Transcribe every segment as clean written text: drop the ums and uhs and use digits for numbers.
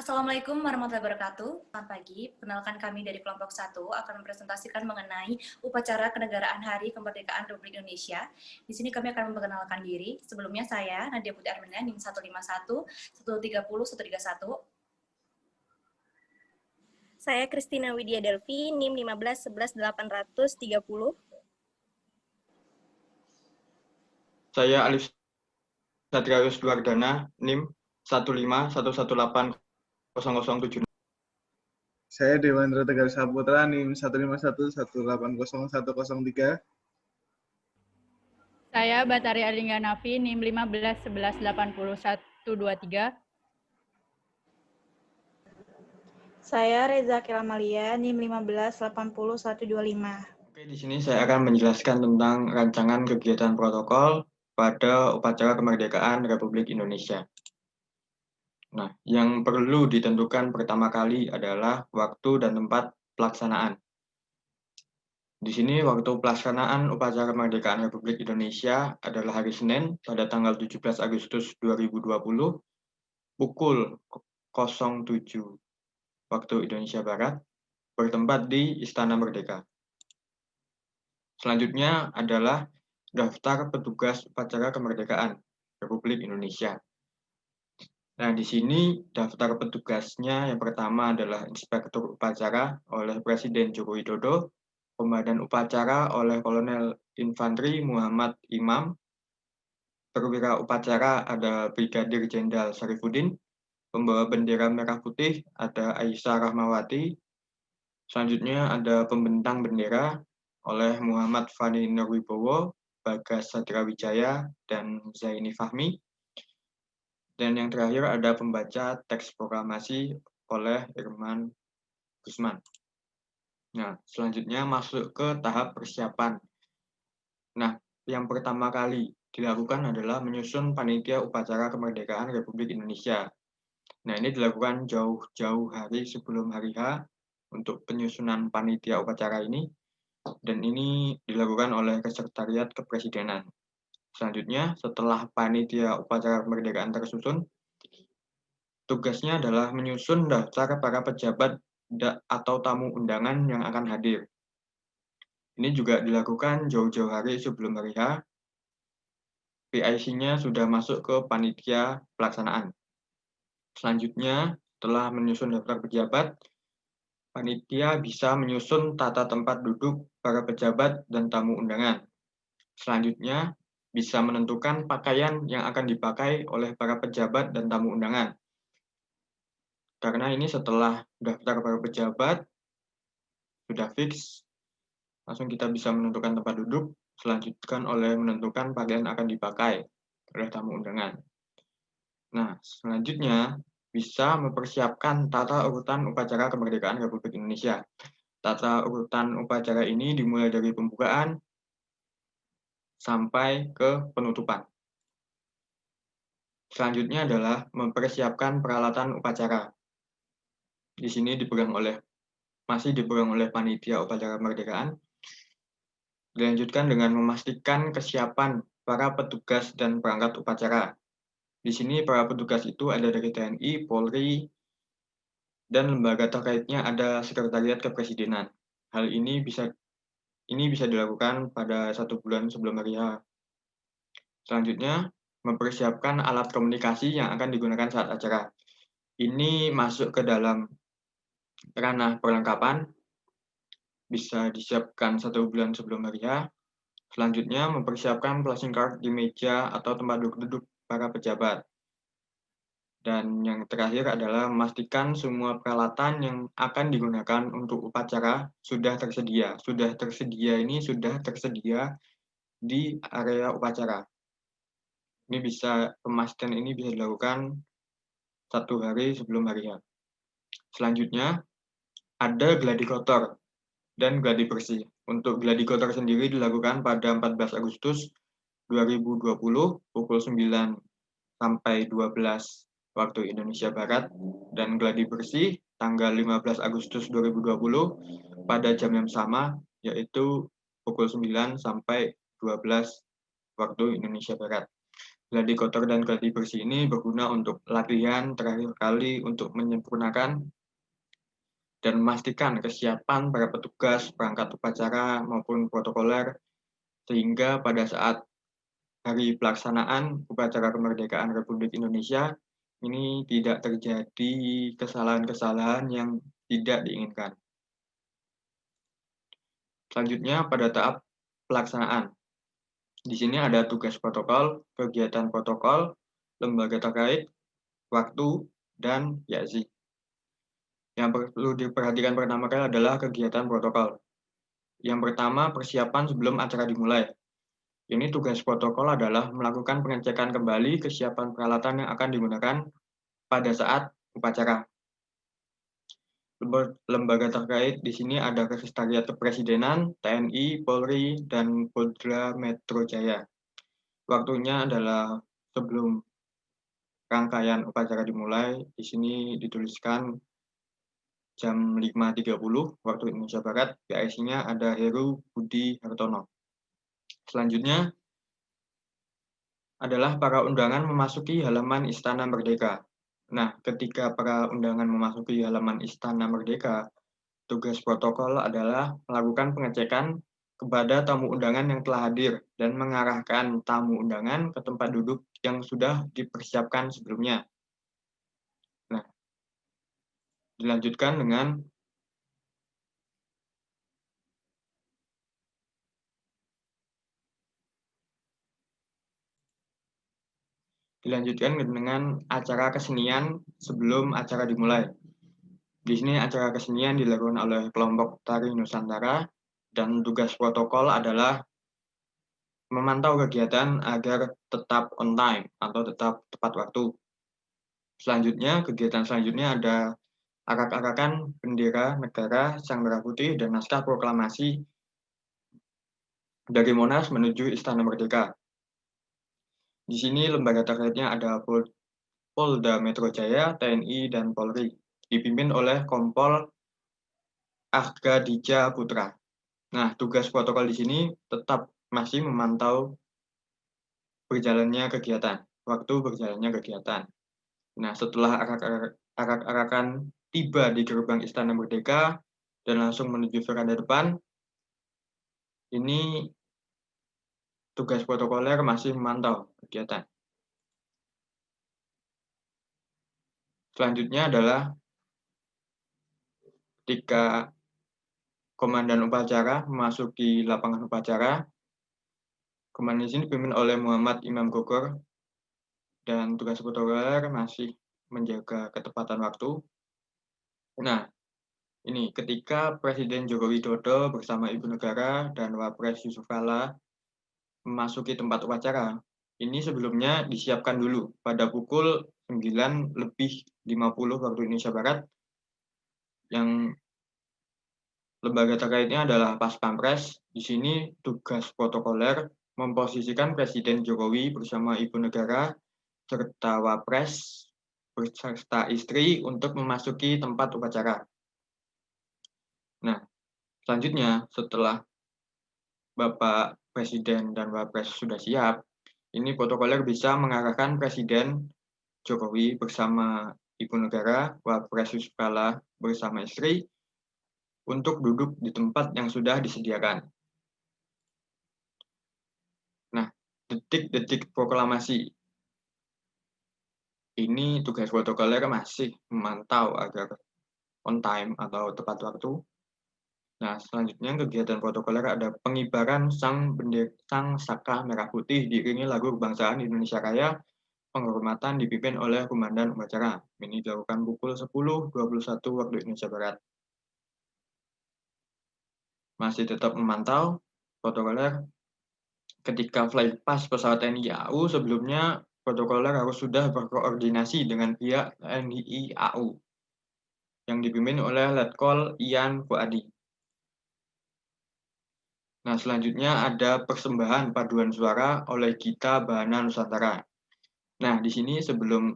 Assalamualaikum warahmatullahi wabarakatuh. Selamat pagi. Perkenalkan kami dari kelompok 1 akan mempresentasikan mengenai upacara kenegaraan Hari Kemerdekaan Republik Indonesia. Di sini kami akan memperkenalkan diri. Sebelumnya saya Nadia Putri Armenia, NIM 151 130 131. Saya Kristina Widya Delvi, NIM 15 11 830. Saya Alif Satriarus Duardana, NIM 151180007. Saya Dewandra Tegar Saputra, NIM 151180103. Saya Batari Aringganafi, NIM 15 11 80123. Saya Reza Kiramalia, NIM 15 80125. Oke, di sini saya akan menjelaskan tentang rancangan kegiatan protokol pada upacara kemerdekaan Republik Indonesia. Nah, yang perlu ditentukan pertama kali adalah waktu dan tempat pelaksanaan. Di sini waktu pelaksanaan upacara kemerdekaan Republik Indonesia adalah hari Senin pada tanggal 17 Agustus 2020 pukul 07 waktu Indonesia Barat, bertempat di Istana Merdeka. Selanjutnya adalah daftar petugas upacara kemerdekaan Republik Indonesia. Nah, di sini daftar petugasnya yang pertama adalah Inspektur Upacara oleh Presiden Joko Widodo, Komandan Upacara oleh Kolonel Infanteri Muhammad Imam, Perwira Upacara ada Brigadir Jenderal Syarifuddin, Pembawa bendera merah putih ada Aisyah Rahmawati, selanjutnya ada Pembentang bendera oleh Muhammad Fani Nurwibowo, Bagas Sadrawijaya, dan Zaini Fahmi. Dan yang terakhir ada pembaca teks proklamasi oleh Irman Gusman. Nah, selanjutnya masuk ke tahap persiapan. Nah, yang pertama kali dilakukan adalah menyusun panitia upacara kemerdekaan Republik Indonesia. Nah, ini dilakukan jauh-jauh hari sebelum hari H untuk penyusunan panitia upacara ini. Dan ini dilakukan oleh Sekretariat Kepresidenan. Selanjutnya, setelah panitia upacara kemerdekaan tersusun, tugasnya adalah menyusun daftar para pejabat atau tamu undangan yang akan hadir. Ini juga dilakukan jauh-jauh hari sebelum hari H. PIC-nya sudah masuk ke panitia pelaksanaan. Selanjutnya, setelah menyusun daftar pejabat, panitia bisa menyusun tata tempat duduk para pejabat dan tamu undangan. Selanjutnya, bisa menentukan pakaian yang akan dipakai oleh para pejabat dan tamu undangan. Karena ini setelah daftar para pejabat sudah fix, langsung kita bisa menentukan tempat duduk, selanjutkan oleh menentukan pakaian akan dipakai oleh tamu undangan. Nah, selanjutnya bisa mempersiapkan tata urutan upacara kemerdekaan Republik Indonesia. Tata urutan upacara ini dimulai dari pembukaan sampai ke penutupan. Selanjutnya adalah mempersiapkan peralatan upacara. Di sini masih dipegang oleh panitia upacara kemerdekaan. Dilanjutkan dengan memastikan kesiapan para petugas dan perangkat upacara. Di sini para petugas itu ada dari TNI, Polri, dan lembaga terkaitnya ada Sekretariat Kepresidenan. Hal ini bisa dilakukan pada 1 bulan sebelum hari H. Selanjutnya, mempersiapkan alat komunikasi yang akan digunakan saat acara. Ini masuk ke dalam ranah perlengkapan, bisa disiapkan 1 bulan sebelum hari H. Selanjutnya, mempersiapkan flashing card di meja atau tempat duduk para pejabat. Dan yang terakhir adalah memastikan semua peralatan yang akan digunakan untuk upacara sudah tersedia. Sudah tersedia di area upacara. Pemastian ini bisa dilakukan 1 hari sebelum hari H. Selanjutnya, ada gladi kotor dan gladi bersih. Untuk gladi kotor sendiri dilakukan pada 14 Agustus 2020 pukul 9 sampai 12 waktu Indonesia Barat, dan gladi bersih tanggal 15 Agustus 2020 pada jam yang sama, yaitu pukul 9 sampai 12 waktu Indonesia Barat. Gladi kotor dan gladi bersih ini berguna untuk latihan terakhir kali untuk menyempurnakan dan memastikan kesiapan para petugas, perangkat upacara, maupun protokoler, sehingga pada saat hari pelaksanaan upacara kemerdekaan Republik Indonesia, ini tidak terjadi kesalahan-kesalahan yang tidak diinginkan. Selanjutnya pada tahap pelaksanaan. Di sini ada tugas protokol, kegiatan protokol, lembaga terkait, waktu, dan YAZI. Yang perlu diperhatikan pertama kali adalah kegiatan protokol. Yang pertama, persiapan sebelum acara dimulai. Ini tugas protokol adalah melakukan pengecekan kembali kesiapan peralatan yang akan digunakan pada saat upacara. Lembaga terkait di sini ada Sekretariat Kepresidenan, TNI, Polri, dan Polda Metro Jaya. Waktunya adalah sebelum rangkaian upacara dimulai. Di sini dituliskan jam 5.30 waktu Indonesia Barat. PIC-nya ada Heru Budi Hartono. Selanjutnya adalah para undangan memasuki halaman Istana Merdeka. Nah, ketika para undangan memasuki halaman Istana Merdeka, tugas protokol adalah melakukan pengecekan kepada tamu undangan yang telah hadir dan mengarahkan tamu undangan ke tempat duduk yang sudah dipersiapkan sebelumnya. Nah, dilanjutkan dengan acara kesenian sebelum acara dimulai. Di sini acara kesenian dilakukan oleh kelompok tari Nusantara dan tugas protokol adalah memantau kegiatan agar tetap on time atau tetap tepat waktu. Selanjutnya, kegiatan selanjutnya ada arak-arakan bendera negara, sang merah putih, dan naskah proklamasi dari Monas menuju Istana Merdeka. Di sini lembaga terkaitnya ada Polda Metro Jaya, TNI, dan Polri, dipimpin oleh Kompol Arga Dija Putra. Nah, tugas protokol di sini tetap masih memantau berjalannya kegiatan, waktu berjalannya kegiatan. Nah, setelah arak-arakan tiba di gerbang Istana Merdeka dan langsung menuju veranda depan, ini tugas protokoler masih memantau kegiatan. Selanjutnya adalah ketika komandan upacara memasuki lapangan upacara, komandan di sini dipimpin oleh Muhammad Imam Gogor, dan tugas protokoler masih menjaga ketepatan waktu. Nah, ini ketika Presiden Joko Widodo bersama Ibu Negara dan Wapres Yusuf Kala memasuki tempat upacara, ini sebelumnya disiapkan dulu pada pukul 9:50 waktu Indonesia Barat, yang lembaga terkaitnya adalah Pas Pampres. Di sini tugas protokoler memposisikan Presiden Jokowi bersama Ibu Negara serta Wapres beserta istri untuk memasuki tempat upacara. Nah, selanjutnya setelah Bapak Presiden dan Wapres sudah siap, ini protokoler bisa mengarahkan Presiden Jokowi bersama Ibu Negara, Wapres Yusuf Kala bersama istri untuk duduk di tempat yang sudah disediakan. Nah, detik-detik proklamasi. Ini tugas protokoler masih memantau agar on time atau tepat waktu. Nah, selanjutnya kegiatan protokoler ada pengibaran sang saka merah putih diiringi lagu kebangsaan Indonesia Raya, penghormatan dipimpin oleh komandan upacara. Ini dilakukan pukul 10.21 waktu Indonesia Barat. Masih tetap memantau protokoler. Ketika flight pass pesawat TNI AU, sebelumnya protokoler harus sudah berkoordinasi dengan pihak TNI AU yang dipimpin oleh Letkol Ian Fuadi. Nah, selanjutnya ada persembahan paduan suara oleh Gita Bahana Nusantara. Nah, di sini sebelum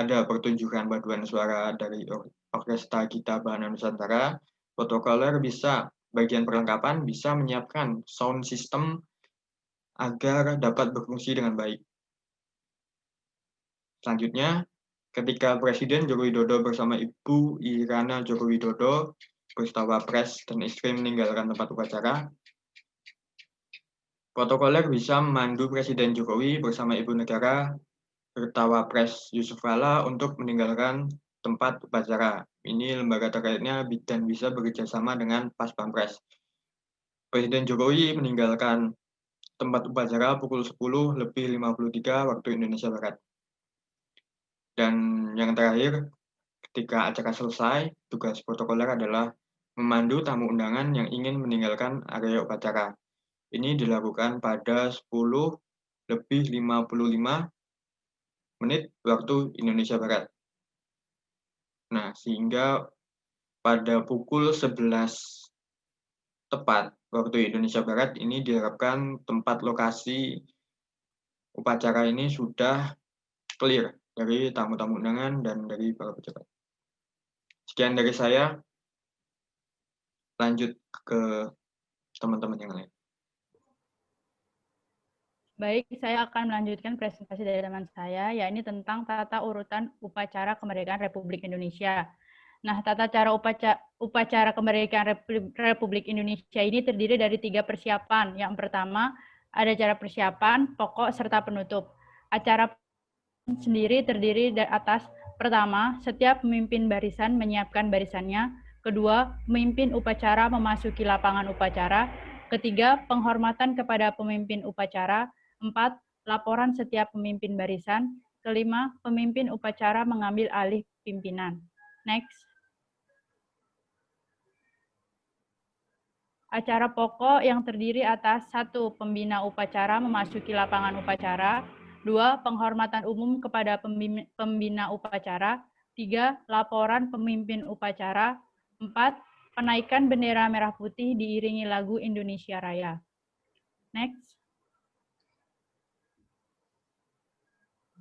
ada pertunjukan paduan suara dari Orkestra Gita Bahana Nusantara, protokoler bisa bagian perlengkapan bisa menyiapkan sound system agar dapat berfungsi dengan baik. Selanjutnya, ketika Presiden Joko Widodo bersama Ibu Iriana Joko Widodo beserta Wapres dan istri meninggalkan tempat upacara, protokoler bisa memandu Presiden Jokowi bersama Ibu Negara serta Wapres Yusuf Kala untuk meninggalkan tempat upacara. Ini lembaga terkaitnya dan bisa bekerja sama dengan Pas Pampres. Presiden Jokowi meninggalkan tempat upacara pukul 10:53 waktu Indonesia Barat. Dan yang terakhir, ketika acara selesai, tugas protokoler adalah memandu tamu undangan yang ingin meninggalkan area upacara. Ini dilakukan pada 10:55 menit waktu Indonesia Barat. Nah, sehingga pada pukul 11 tepat waktu Indonesia Barat ini diharapkan tempat lokasi upacara ini sudah clear dari tamu-tamu undangan dan dari para pejabat. Sekian dari saya, lanjut ke teman-teman yang lain. Baik, saya akan melanjutkan presentasi dari teman saya, yakni tentang tata urutan upacara kemerdekaan Republik Indonesia. Nah, tata cara upacara kemerdekaan Republik Indonesia ini terdiri dari 3 persiapan. Yang pertama, ada acara persiapan, pokok, serta penutup. Acara sendiri terdiri dari atas, pertama, setiap pemimpin barisan menyiapkan barisannya. Kedua, pemimpin upacara memasuki lapangan upacara. Ketiga, penghormatan kepada pemimpin upacara. 4. Laporan setiap pemimpin barisan. Kelima, pemimpin upacara mengambil alih pimpinan. Next. Acara pokok yang terdiri atas 1. Pembina upacara memasuki lapangan upacara. 2. Penghormatan umum kepada pembina upacara. 3. Laporan pemimpin upacara. 4. Penaikan bendera merah putih diiringi lagu Indonesia Raya. Next.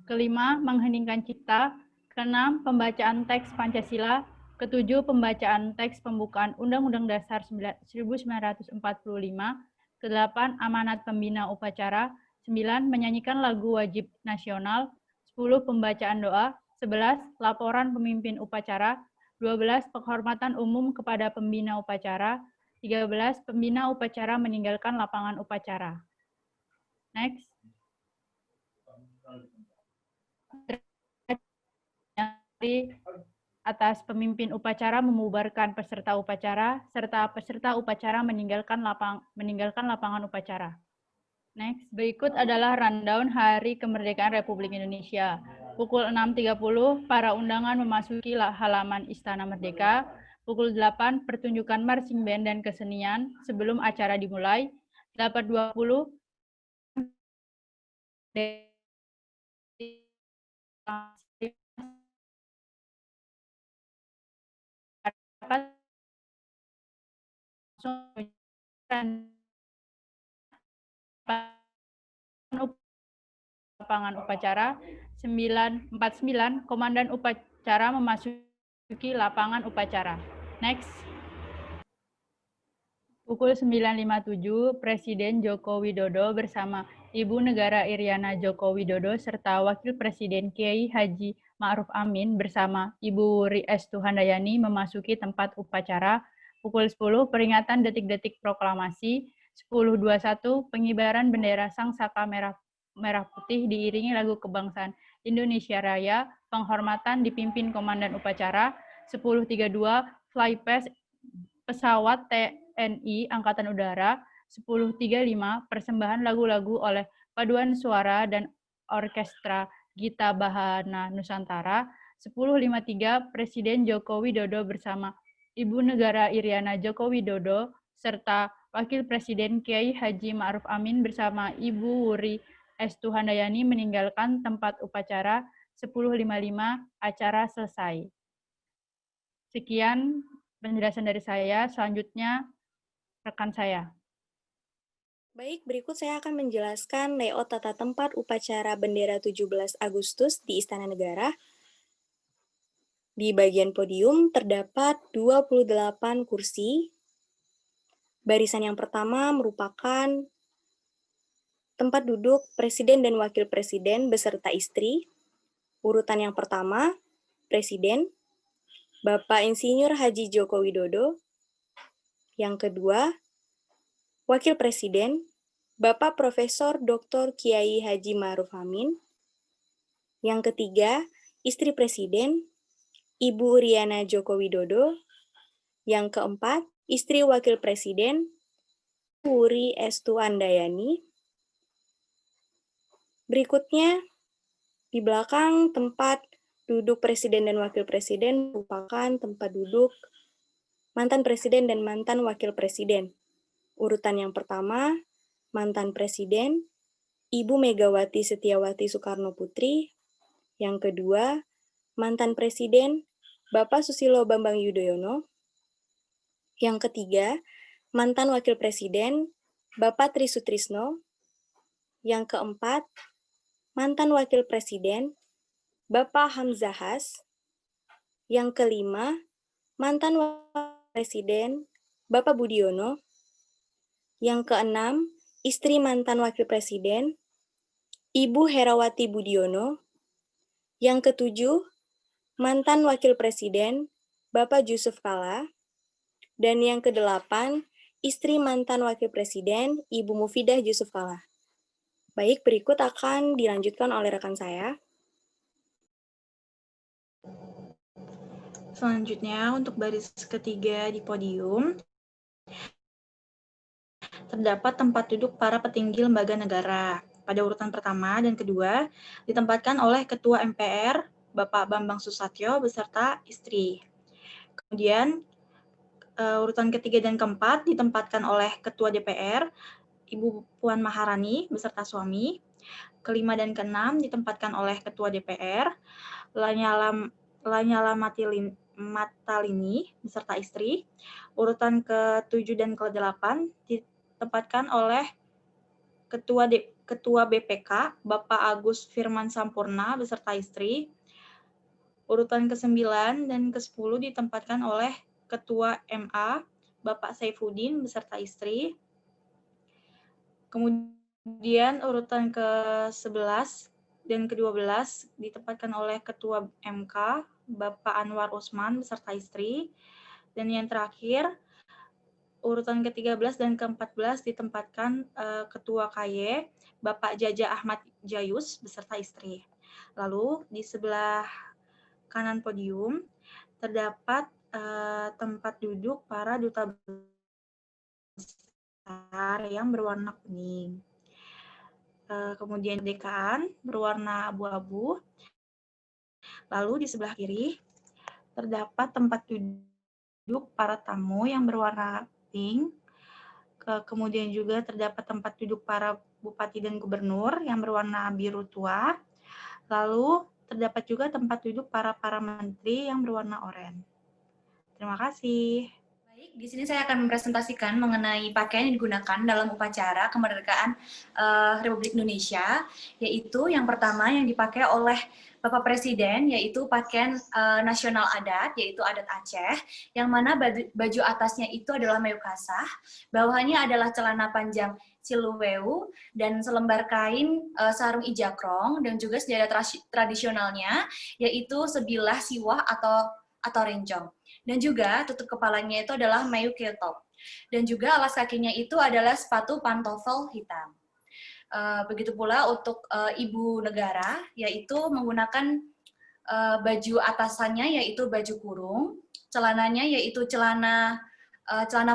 Kelima, mengheningkan cipta. Keenam, pembacaan teks Pancasila. Ketujuh, pembacaan teks pembukaan Undang-Undang Dasar 1945. Kedelapan, amanat pembina upacara. 9, menyanyikan lagu wajib nasional. 10, pembacaan doa. 11, laporan pemimpin upacara. 12, penghormatan umum kepada pembina upacara. 13, pembina upacara meninggalkan lapangan upacara. Next. Atas pemimpin upacara membubarkan peserta upacara, serta peserta upacara meninggalkan lapangan upacara. Next, berikut adalah rundown Hari Kemerdekaan Republik Indonesia. Pukul 6.30, para undangan memasuki halaman Istana Merdeka. Pukul 8, pertunjukan marching band dan kesenian sebelum acara dimulai. 8.20, lapangan upacara. 9.49, komandan upacara memasuki lapangan upacara. Next. Pukul 9.57, Presiden Joko Widodo bersama Ibu Negara Iriana Joko Widodo serta Wakil Presiden Kiai Haji Ma'ruf Amin bersama Ibu Wuri Estuhandayani memasuki tempat upacara. Pukul 10, peringatan detik-detik proklamasi. 10.21, pengibaran bendera Sang Saka Merah Putih diiringi lagu kebangsaan Indonesia Raya. Penghormatan dipimpin Komandan Upacara. 10.32, fly past pesawat TNI Angkatan Udara. 10.35, persembahan lagu-lagu oleh paduan suara dan orkestra Gita Bahana Nusantara. 10.53, Presiden Joko Widodo bersama Ibu Negara Iriana Joko Widodo serta Wakil Presiden Kiai Haji Ma'ruf Amin bersama Ibu Wuri Estuhandayani meninggalkan tempat upacara. 10.55, acara selesai. Sekian penjelasan dari saya. Selanjutnya, rekan saya. Baik, berikut saya akan menjelaskan layout tata tempat upacara bendera 17 Agustus di Istana Negara. Di bagian podium terdapat 28 kursi. Barisan yang pertama merupakan tempat duduk Presiden dan Wakil Presiden beserta istri. Urutan yang pertama, Presiden, Bapak Insinyur Haji Joko Widodo. Yang kedua, Wakil Presiden, Bapak Profesor Dr. Kiai Haji Ma'ruf Amin. Yang ketiga, istri Presiden, Ibu Riana Joko Widodo. Yang keempat, istri Wakil Presiden, Wuri Estu Andayani. Berikutnya, di belakang tempat duduk Presiden dan Wakil Presiden merupakan tempat duduk mantan Presiden dan mantan Wakil Presiden. Urutan yang pertama, mantan Presiden, Ibu Megawati Setiawati Soekarno Putri. Yang kedua, mantan Presiden, Bapak Susilo Bambang Yudhoyono. Yang ketiga, mantan Wakil Presiden, Bapak Tri Sutrisno. Yang keempat, mantan Wakil Presiden, Bapak Hamzahas. Yang kelima, mantan Wakil Presiden, Bapak Budiono. Yang keenam, istri mantan Wakil Presiden, Ibu Herawati Budiono. Yang ketujuh, mantan Wakil Presiden, Bapak Yusuf Kalla. Dan yang kedelapan, istri mantan Wakil Presiden, Ibu Mufidah Yusuf Kalla. Baik, berikut akan dilanjutkan oleh rekan saya. Selanjutnya, untuk baris ketiga di podium, terdapat tempat duduk para petinggi lembaga negara. Pada urutan pertama dan kedua, ditempatkan oleh Ketua MPR, Bapak Bambang Susatyo, beserta istri. Kemudian, urutan ketiga dan keempat ditempatkan oleh Ketua DPR, Ibu Puan Maharani, beserta suami. Kelima dan keenam ditempatkan oleh Ketua DPR, Lanyala Matalini, beserta istri. Urutan ke-7 dan ke-8 ditempatkan oleh Ketua BPK, Bapak Agus Firman Sampurna, beserta istri. Urutan ke-9 dan ke-10 ditempatkan oleh Ketua MA, Bapak Saifuddin, beserta istri. Kemudian urutan ke-11 dan ke-12 ditempatkan oleh Ketua MK, Bapak Anwar Usman, beserta istri. Dan yang terakhir, urutan ke-13 dan ke-14 ditempatkan Ketua KY, Bapak Jaja Ahmad Jayus, beserta istri. Lalu di sebelah kanan podium terdapat tempat duduk para duta besar yang berwarna kuning. Kemudian kemerdekaan berwarna abu-abu. Lalu di sebelah kiri terdapat tempat duduk para tamu yang berwarna pink. Kemudian juga terdapat tempat duduk para bupati dan gubernur yang berwarna biru tua. Lalu terdapat juga tempat duduk para menteri yang berwarna oranye. Terima kasih. Baik, di sini saya akan mempresentasikan mengenai pakaian yang digunakan dalam upacara kemerdekaan Republik Indonesia, yaitu yang pertama yang dipakai oleh Bapak Presiden, yaitu pakaian nasional adat, yaitu adat Aceh, yang mana baju atasnya itu adalah meyukasah, bawahnya adalah celana panjang siluweu, dan selembar kain sarung ijakrong, dan juga senjata tradisionalnya, yaitu sebilah siwah atau rencong. Dan juga tutup kepalanya itu adalah mayu kiltop. Dan juga alas kakinya itu adalah sepatu pantofel hitam. Begitu pula untuk ibu negara, yaitu menggunakan baju atasannya yaitu baju kurung, celananya yaitu celana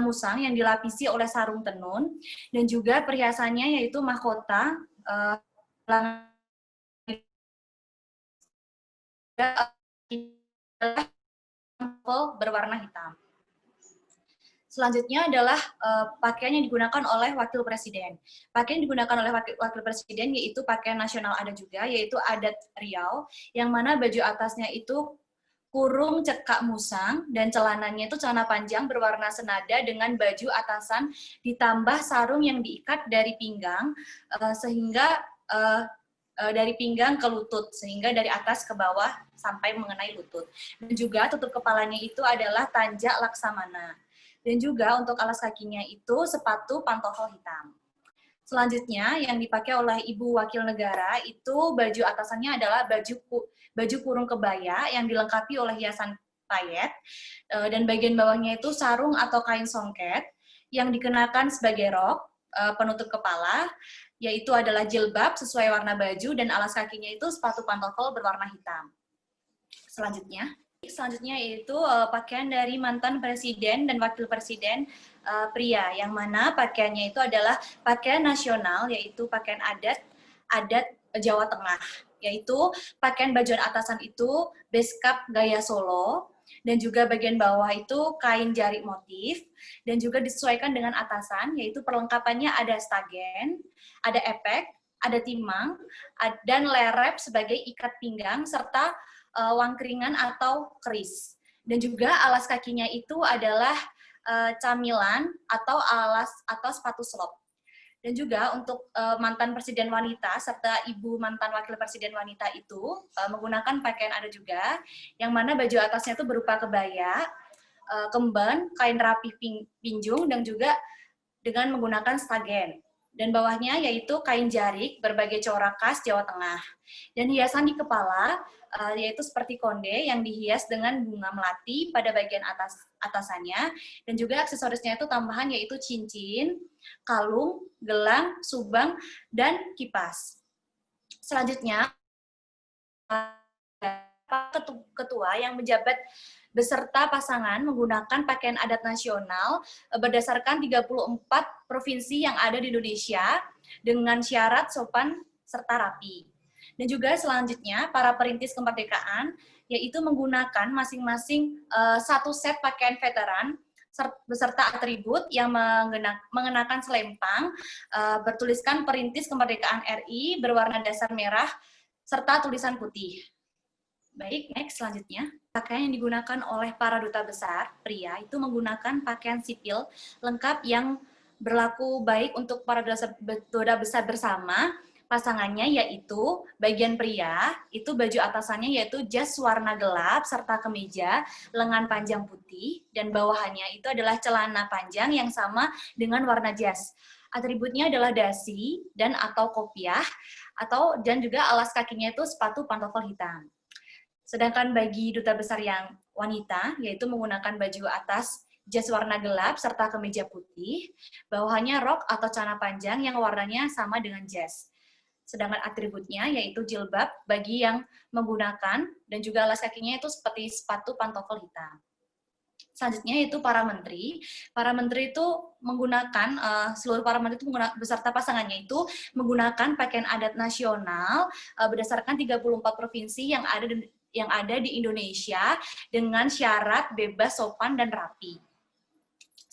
musang yang dilapisi oleh sarung tenun, dan juga perhiasannya yaitu mahkota berwarna hitam. Selanjutnya adalah pakaian yang digunakan oleh Wakil Presiden. Pakaian yang digunakan oleh Wakil Presiden yaitu pakaian nasional ada juga, yaitu adat Riau, yang mana baju atasnya itu kurung cekak musang, dan celananya itu celana panjang berwarna senada dengan baju atasan ditambah sarung yang diikat dari pinggang, sehingga dari pinggang ke lutut, sehingga dari atas ke bawah sampai mengenai lutut. Dan juga tutup kepalanya itu adalah tanjak laksamana. Dan juga untuk alas kakinya itu sepatu pantofel hitam. Selanjutnya yang dipakai oleh Ibu Wakil Negara itu baju atasannya adalah baju kurung kebaya yang dilengkapi oleh hiasan payet, dan bagian bawahnya itu sarung atau kain songket yang dikenakan sebagai rok penutup kepala, yaitu adalah jilbab sesuai warna baju, dan alas kakinya itu sepatu pantofel berwarna hitam. Selanjutnya yaitu pakaian dari mantan presiden dan wakil presiden pria, yang mana pakaiannya itu adalah pakaian nasional, yaitu pakaian adat Jawa Tengah, yaitu pakaian bajuan atasan itu beskap gaya Solo, dan juga bagian bawah itu kain jarik motif, dan juga disesuaikan dengan atasan, yaitu perlengkapannya ada stagen, ada epek, ada timang, dan lerep sebagai ikat pinggang, serta wangkringan atau keris. Dan juga alas kakinya itu adalah camilan atau sepatu slop. Dan juga untuk mantan presiden wanita serta ibu mantan wakil presiden wanita itu menggunakan pakaian ada juga, yang mana baju atasnya itu berupa kebaya, kemban, kain rapi pinjung, dan juga dengan menggunakan stagen. Dan bawahnya yaitu kain jarik berbagai corak khas Jawa Tengah. Dan hiasan di kepala yaitu seperti konde yang dihias dengan bunga melati pada bagian atasannya, dan juga aksesorisnya itu tambahan yaitu cincin, kalung, gelang, subang, dan kipas. Selanjutnya, ketua yang menjabat beserta pasangan menggunakan pakaian adat nasional berdasarkan 34 provinsi yang ada di Indonesia dengan syarat sopan serta rapi. Dan juga selanjutnya para perintis kemerdekaan yaitu menggunakan masing-masing satu set pakaian veteran beserta atribut yang mengenakan selempang bertuliskan Perintis Kemerdekaan RI berwarna dasar merah serta tulisan putih. Baik, next selanjutnya. Pakaian yang digunakan oleh para duta besar pria itu menggunakan pakaian sipil lengkap yang berlaku baik untuk para duta besar bersama pasangannya, yaitu bagian pria itu baju atasannya yaitu jas warna gelap serta kemeja lengan panjang putih, dan bawahannya itu adalah celana panjang yang sama dengan warna jas. Atributnya adalah dasi dan atau kopiah dan juga alas kakinya itu sepatu pantofel hitam. Sedangkan bagi duta besar yang wanita, yaitu menggunakan baju atas jas warna gelap serta kemeja putih, bawahannya rok atau celana panjang yang warnanya sama dengan jas. Sedangkan atributnya yaitu jilbab bagi yang menggunakan, dan juga alas kakinya itu seperti sepatu pantofel hitam. Selanjutnya yaitu para menteri. Para menteri itu menggunakan, seluruh para menteri itu beserta pasangannya itu menggunakan pakaian adat nasional berdasarkan 34 provinsi yang ada di Indonesia dengan syarat bebas, sopan, dan rapi.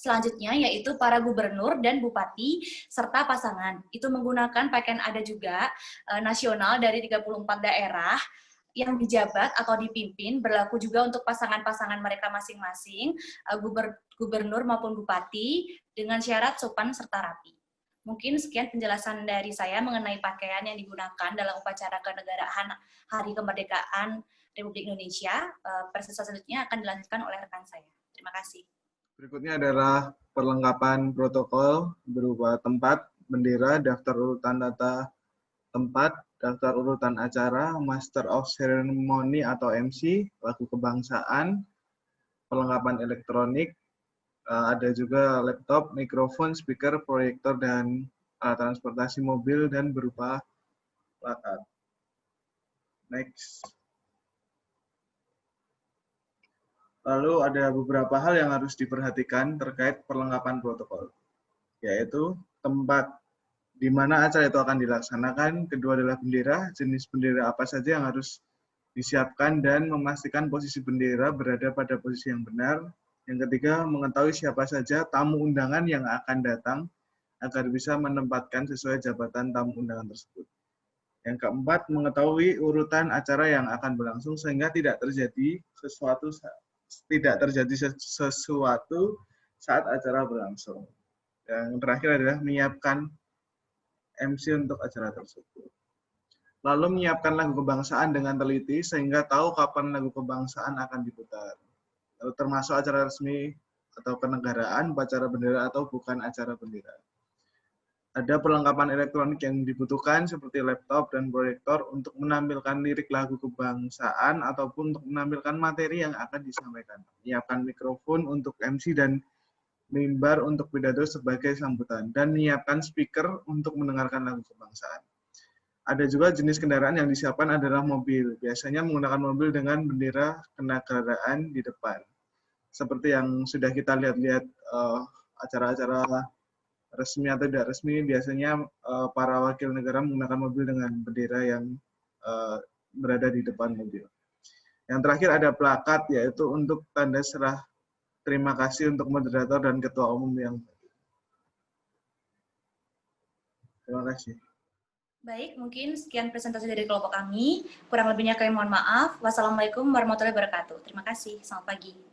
Selanjutnya yaitu para gubernur dan bupati serta pasangan. Itu menggunakan pakaian adat juga nasional dari 34 daerah yang dijabat atau dipimpin, berlaku juga untuk pasangan-pasangan mereka masing-masing, gubernur maupun bupati, dengan syarat sopan serta rapi. Mungkin sekian penjelasan dari saya mengenai pakaian yang digunakan dalam upacara kenegaraan Hari Kemerdekaan Republik Indonesia. Presentasi selanjutnya akan dilanjutkan oleh rekan saya. Terima kasih. Berikutnya adalah perlengkapan protokol berupa tempat, bendera, daftar urutan data tempat, daftar urutan acara, Master of Ceremony atau MC, lagu kebangsaan, perlengkapan elektronik, ada juga laptop, mikrofon, speaker, proyektor, dan transportasi mobil dan berupa plakat. Next. Lalu ada beberapa hal yang harus diperhatikan terkait perlengkapan protokol, yaitu tempat di mana acara itu akan dilaksanakan, kedua adalah bendera, jenis bendera apa saja yang harus disiapkan, dan memastikan posisi bendera berada pada posisi yang benar. Yang ketiga, mengetahui siapa saja tamu undangan yang akan datang agar bisa menempatkan sesuai jabatan tamu undangan tersebut. Yang keempat, mengetahui urutan acara yang akan berlangsung sehingga tidak terjadi sesuatu saat acara berlangsung. Yang terakhir adalah menyiapkan MC untuk acara tersebut. Lalu menyiapkan lagu kebangsaan dengan teliti sehingga tahu kapan lagu kebangsaan akan diputar. Lalu termasuk acara resmi atau kenegaraan, upacara bendera atau bukan acara bendera. Ada perlengkapan elektronik yang dibutuhkan seperti laptop dan proyektor untuk menampilkan lirik lagu kebangsaan ataupun untuk menampilkan materi yang akan disampaikan. Menyiapkan mikrofon untuk MC dan mimbar untuk pidato sebagai sambutan, dan menyiapkan speaker untuk mendengarkan lagu kebangsaan. Ada juga jenis kendaraan yang disiapkan adalah mobil. Biasanya menggunakan mobil dengan bendera kenegaraan di depan. Seperti yang sudah kita lihat-lihat acara-acara resmi atau tidak resmi, biasanya para wakil negara menggunakan mobil dengan bendera yang berada di depan mobil. Yang terakhir ada plakat, yaitu untuk tanda serah terima kasih untuk moderator dan ketua umum yang. Terima kasih. Baik, mungkin sekian presentasi dari kelompok kami. Kurang lebihnya kami mohon maaf. Wassalamualaikum warahmatullahi wabarakatuh. Terima kasih. Selamat pagi.